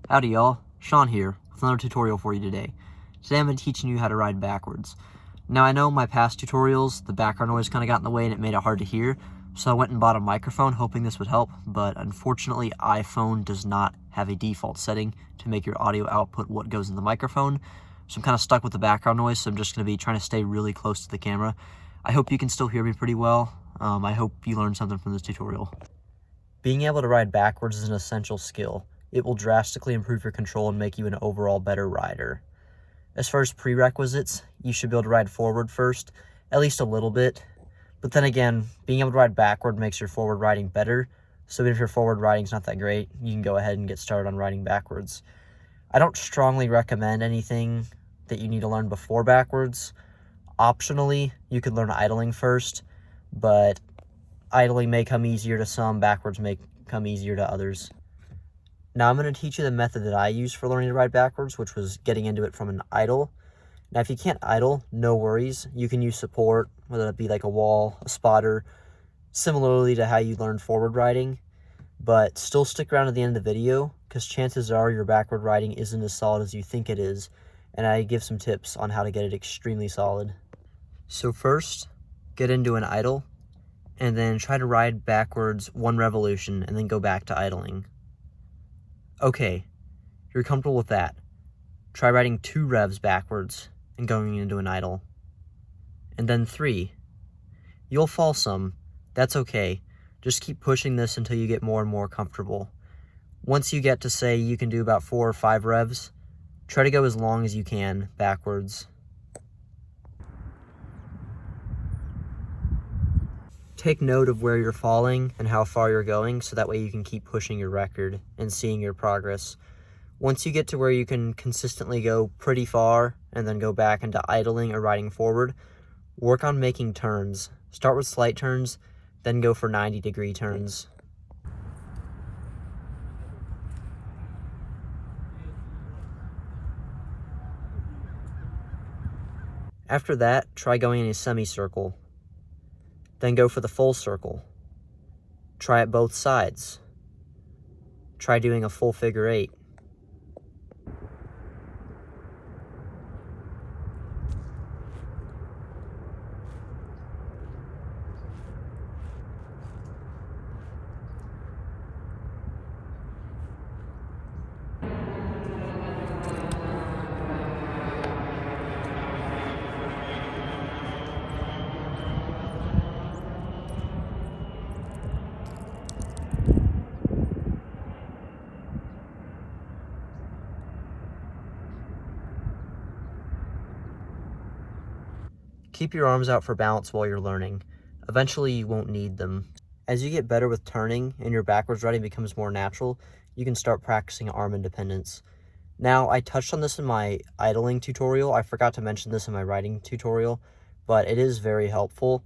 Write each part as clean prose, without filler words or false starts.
Howdy y'all, Sean here with another tutorial for you today. Today I'm going to be teaching you how to ride backwards. Now I know my past tutorials, the background noise kind of got in the way and it made it hard to hear, so I went and bought a microphone hoping this would help, but unfortunately iPhone does not have a default setting to make your audio output what goes in the microphone, so I'm kind of stuck with the background noise, so I'm just going to be trying to stay really close to the camera. I hope you can still hear me pretty well. I hope you learned something from this tutorial. Being able to ride backwards is an essential skill. It will drastically improve your control and make you an overall better rider. As far as prerequisites, you should be able to ride forward first, at least a little bit. But then again, being able to ride backward makes your forward riding better. So even if your forward riding's not that great, you can go ahead and get started on riding backwards. I don't strongly recommend anything that you need to learn before backwards. Optionally, you could learn idling first, but idling may come easier to some, backwards may come easier to others. Now I'm going to teach you the method that I use for learning to ride backwards, which was getting into it from an idle. Now if you can't idle, no worries. You can use support, whether it be like a wall, a spotter, similarly to how you learn forward riding. But still stick around to the end of the video, because chances are your backward riding isn't as solid as you think it is, and I give some tips on how to get it extremely solid. So first, get into an idle, and then try to ride backwards one revolution, and then go back to idling. Okay, you're comfortable with that. Try riding 2 revs backwards and going into an idle. And then 3. You'll fall some, that's okay. Just keep pushing this until you get more and more comfortable. Once you get to say you can do about 4 or 5 revs, try to go as long as you can backwards. Take note of where you're falling and how far you're going, so that way you can keep pushing your record and seeing your progress. Once you get to where you can consistently go pretty far and then go back into idling or riding forward, work on making turns. Start with slight turns, then go for 90-degree turns. After that, try going in a semicircle. Then go for the full circle. Try it both sides. Try doing a full figure 8. Keep your arms out for balance while you're learning. Eventually you won't need them. As you get better with turning and your backwards riding becomes more natural, you can start practicing arm independence. Now, I touched on this in my idling tutorial. I forgot to mention this in my riding tutorial, but it is very helpful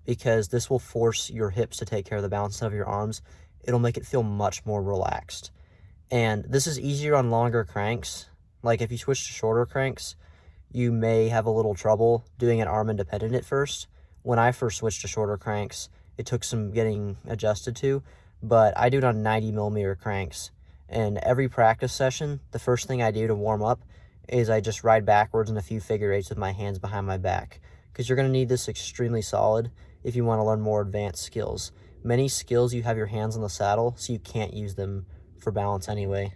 because this will force your hips to take care of the balance of your arms. It'll make it feel much more relaxed. And this is easier on longer cranks. Like if you switch to shorter cranks, you may have a little trouble doing an arm independent at first. When I first switched to shorter cranks, it took some getting adjusted to, but I do it on 90mm cranks. And every practice session, the first thing I do to warm up is I just ride backwards in a few figure 8s with my hands behind my back, because you're going to need this extremely solid if you want to learn more advanced skills. Many skills you have your hands on the saddle, so you can't use them for balance anyway.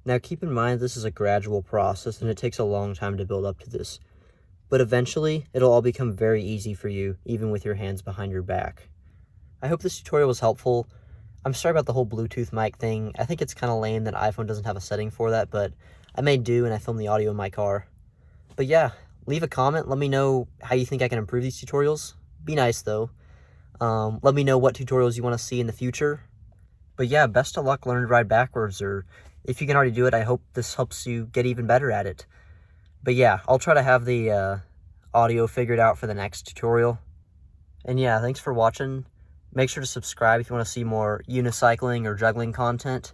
Now keep in mind this is a gradual process and it takes a long time to build up to this. But eventually, it'll all become very easy for you, even with your hands behind your back. I hope this tutorial was helpful. I'm sorry about the whole Bluetooth mic thing. I think it's kind of lame that iPhone doesn't have a setting for that, but I made do and I filmed the audio in my car. But yeah, leave a comment. Let me know how you think I can improve these tutorials. Be nice though. Let me know what tutorials you want to see in the future. But yeah, best of luck learning to ride backwards, or if you can already do it, I hope this helps you get even better at it. But yeah, I'll try to have the audio figured out for the next tutorial. And yeah, thanks for watching. Make sure to subscribe if you want to see more unicycling or juggling content.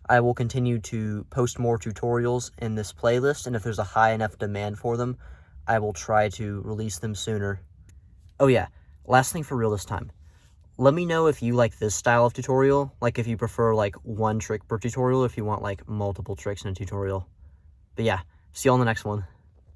I will continue to post more tutorials in this playlist, and if there's a high enough demand for them, I will try to release them sooner. Oh yeah, last thing for real this time. let me know if you like this style of tutorial, like if you prefer like one trick per tutorial, if you want like multiple tricks in a tutorial. But yeah, see you on the next one.